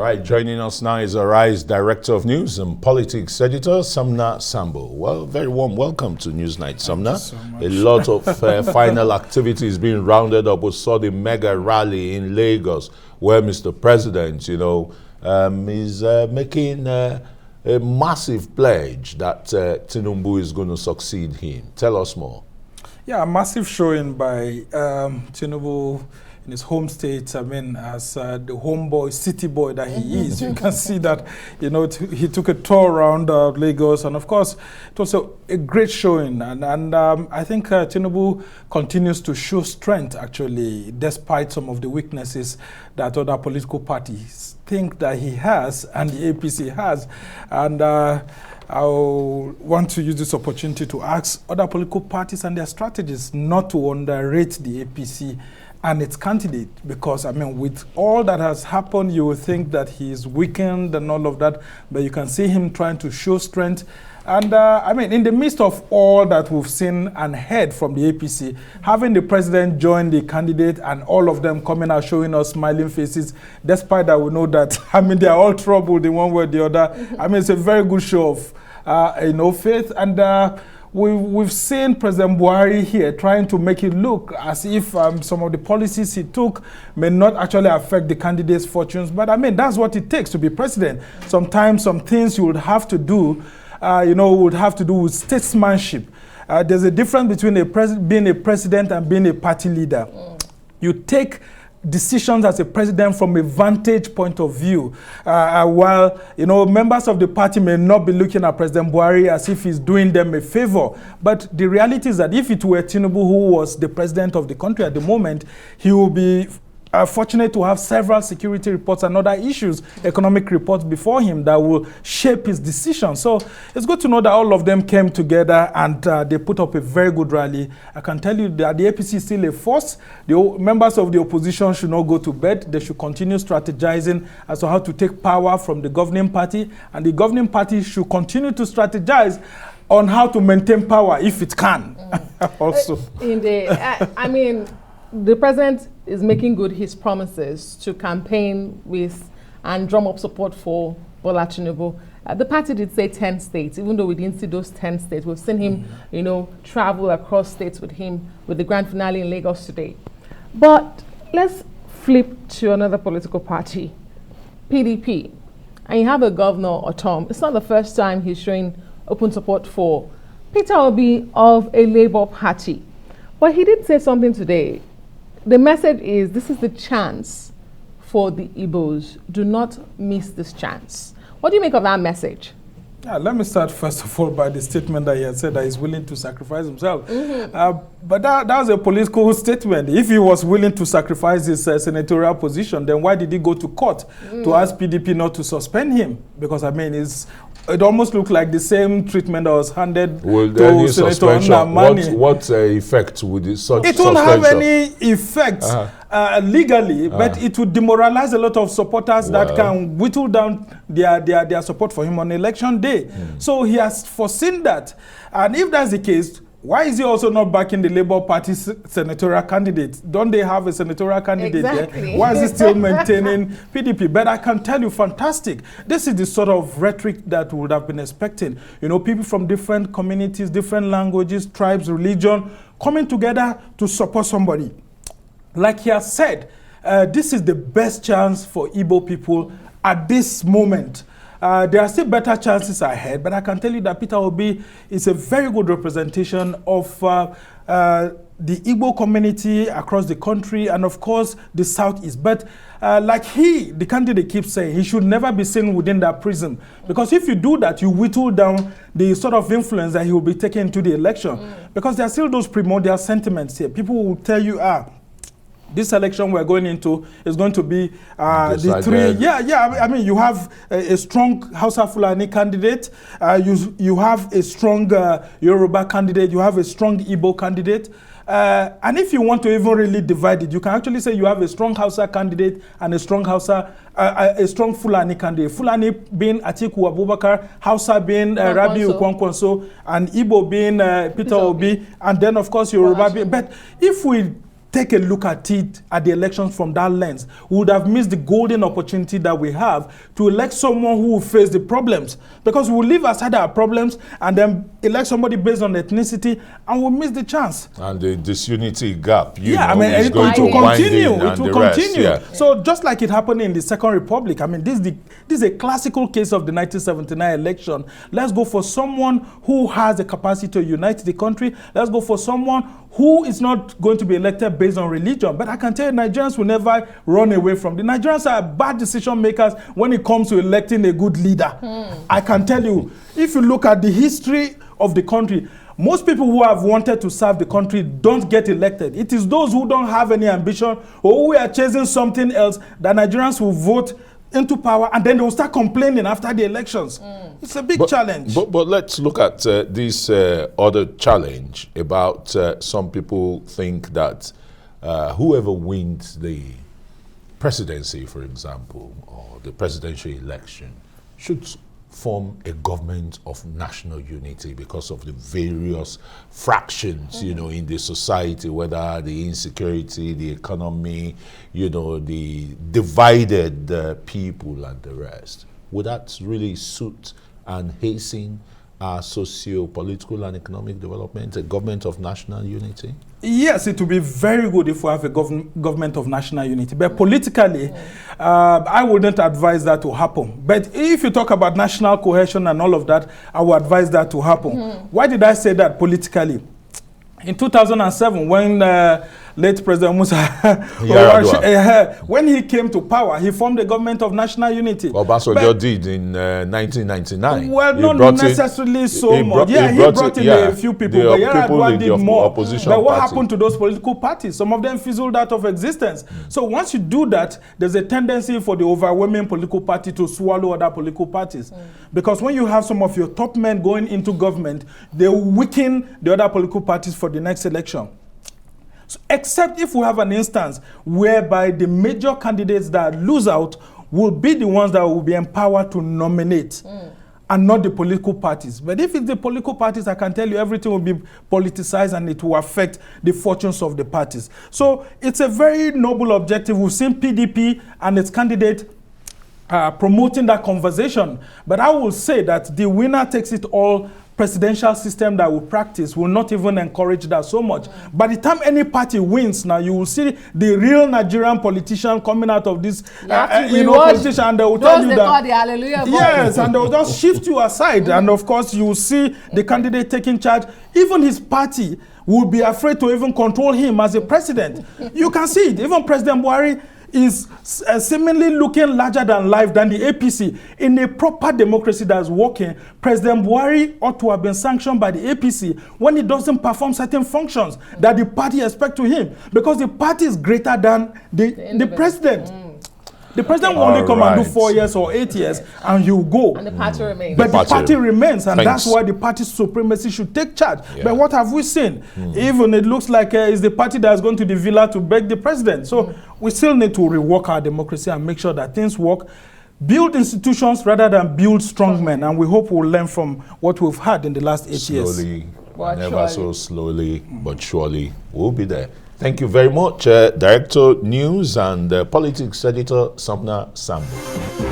right, joining us now is Arise Director of News and Politics Editor, Sambo. Well, very warm welcome to Newsnight, Samna. So a lot of final activities being rounded up. We saw the mega rally in Lagos, where Mr. President, is making a massive pledge that Tinubu is going to succeed him. Tell us more. Yeah, a massive showing by Tinubu in his home state. I mean, as the homeboy, city boy that he is, you can see that, he took a tour around Lagos, and of course, it was a great showing. And I think Tinubu continues to show strength, actually, despite some of the weaknesses that other political parties think that he has and the APC has. And I want to use this opportunity to ask other political parties and their strategies not to underrate the APC and its candidate, because, I mean, with all that has happened, you will think that he is weakened and all of that, but you can see him trying to show strength. And, I mean, in the midst of all that we've seen and heard from the APC, having the president join the candidate and all of them coming out showing us smiling faces, despite that we know that, I mean, they are all troubled in one way or the other. I mean, it's a very good show of, faith. And we've seen President Buhari here trying to make it look as if some of the policies he took may not actually affect the candidate's fortunes. But I mean, that's what it takes to be president. Sometimes some things you would have to do, would have to do with statesmanship. There's a difference between being a president and being a party leader. You take decisions as a president from a vantage point of view, while members of the party may not be looking at President Buhari as if he's doing them a favor. But the reality is that if it were Tinubu who was the president of the country at the moment, he will be fortunate to have several security reports and other issues, economic reports before him that will shape his decision. So it's good to know that all of them came together and they put up a very good rally. I can tell you that the APC is still a force. The members of the opposition should not go to bed. They should continue strategizing as to how to take power from the governing party, and the governing party should continue to strategize on how to maintain power if it can. Also. I mean, the president is making good his promises to campaign with and drum up support for Bola Tinubu. The party did say 10 states, even though we didn't see those 10 states. We've seen him, travel across states with him with the grand finale in Lagos today. But let's flip to another political party, PDP. And you have a governor, Otom. It's not the first time he's showing open support for Peter Obi of a Labour Party. But he did say something today. The message is, this is the chance for the Igbos. Do not miss this chance. What do you make of that message? Yeah, let me start first of all by the statement that he had said that he's willing to sacrifice himself. But that was a political statement. If he was willing to sacrifice his senatorial position, then why did he go to court to ask PDP not to suspend him? Because, I mean, it almost looked like the same treatment that was handed to Senator Nnamani. What effect would such suspension? It won't have any effect legally, but it would demoralize a lot of supporters that can whittle down their support for him on election day. So he has foreseen that. And if that's the case, why is he also not backing the Labour Party's senatorial candidate? Don't they have a senatorial candidate there? Why is he still maintaining PDP? But I can tell you, fantastic. This is the sort of rhetoric that we would have been expecting. People from different communities, different languages, tribes, religion, coming together to support somebody. Like he has said, this is the best chance for Igbo people at this moment. There are still better chances ahead, but I can tell you that Peter Obi is a very good representation of the Igbo community across the country and, of course, the Southeast. But like the candidate keeps saying, he should never be seen within that prism. Because if you do that, you whittle down the sort of influence that he will be taking into the election. Because there are still those primordial sentiments here. People will tell you, this election we're going into is going to be the three. I mean, you have a strong Hausa Fulani candidate. You have a strong Yoruba candidate. You have a strong Igbo candidate. And if you want to even really divide it, you can actually say you have a strong Hausa candidate and a strong a strong Fulani candidate. Fulani being Atiku Abubakar, Hausa being Rabiu Kwankwaso, and Igbo being Peter Obi, and then of course Yoruba being. But if we take a look at it, at the elections from that lens, we would have missed the golden opportunity that we have to elect someone who will face the problems. Because we'll leave aside our problems and then elect somebody based on ethnicity, and we'll miss the chance. And the disunity gap, is it going to will continue. It will continue. So just like it happened in the Second Republic, I mean, this is a classical case of the 1979 election. Let's go for someone who has the capacity to unite the country. Let's go for someone who is not going to be elected based on religion. But I can tell you, Nigerians will never run away from. The Nigerians are bad decision makers when it comes to electing a good leader. I can tell you, if you look at the history of the country, most people who have wanted to serve the country don't get elected. It is those who don't have any ambition or who are chasing something else that Nigerians will vote into power, and then they will start complaining after the elections. It's a big challenge. But let's look at this other challenge about some people think that whoever wins the presidency, for example, or the presidential election, should form a government of national unity because of the various fractions, in the society, whether the insecurity, the economy, the divided people and the rest. Would that really suit and hasten our socio-political and economic development, a government of national unity? Yes, it would be very good if we have a government of national unity. But politically, I wouldn't advise that to happen. But if you talk about national cohesion and all of that, I would advise that to happen. Why did I say that politically? In 2007, when late President Musa, when he came to power, he formed a government of national unity. Obasanjo did in 1999. Well, not necessarily so much. He brought in a few people, but Yar'Adua did more. But what happened to those political parties? Some of them fizzled out of existence. So once you do that, there's a tendency for the overwhelming political party to swallow other political parties. Because when you have some of your top men going into government, they weaken the other political parties for the next election. So, except if we have an instance whereby the major candidates that lose out will be the ones that will be empowered to nominate and not the political parties. But if it's the political parties, I can tell you everything will be politicized and it will affect the fortunes of the parties. So it's a very noble objective. We've seen PDP and its candidate promoting that conversation. But I will say that the winner takes it all presidential system that we practice will not even encourage that so much. By the time any party wins now, you will see the real Nigerian politician coming out of this, politician, and they will tell you that, the hallelujah voice. Yes, and they will just shift you aside. And of course, you will see the candidate taking charge. Even his party will be afraid to even control him as a president. You can see it. Even President Buhari is seemingly looking larger than life than the APC. In a proper democracy that's working, President Buhari ought to have been sanctioned by the APC when he doesn't perform certain functions that the party expect to him, because the party is greater than the president. The president will only come and do 4 years or 8 years, and he'll go. And the party remains. But the party remains, and that's why the party supremacy should take charge. But what have we seen? Even it looks like it's the party that's going to the villa to beg the president. So we still need to rework our democracy and make sure that things work. Build institutions rather than build strong men, and we hope we'll learn from what we've had in the last 8 years. Slowly, never so slowly, but surely we'll be there. Thank you very much, Director News and Politics Editor Samna Sambo.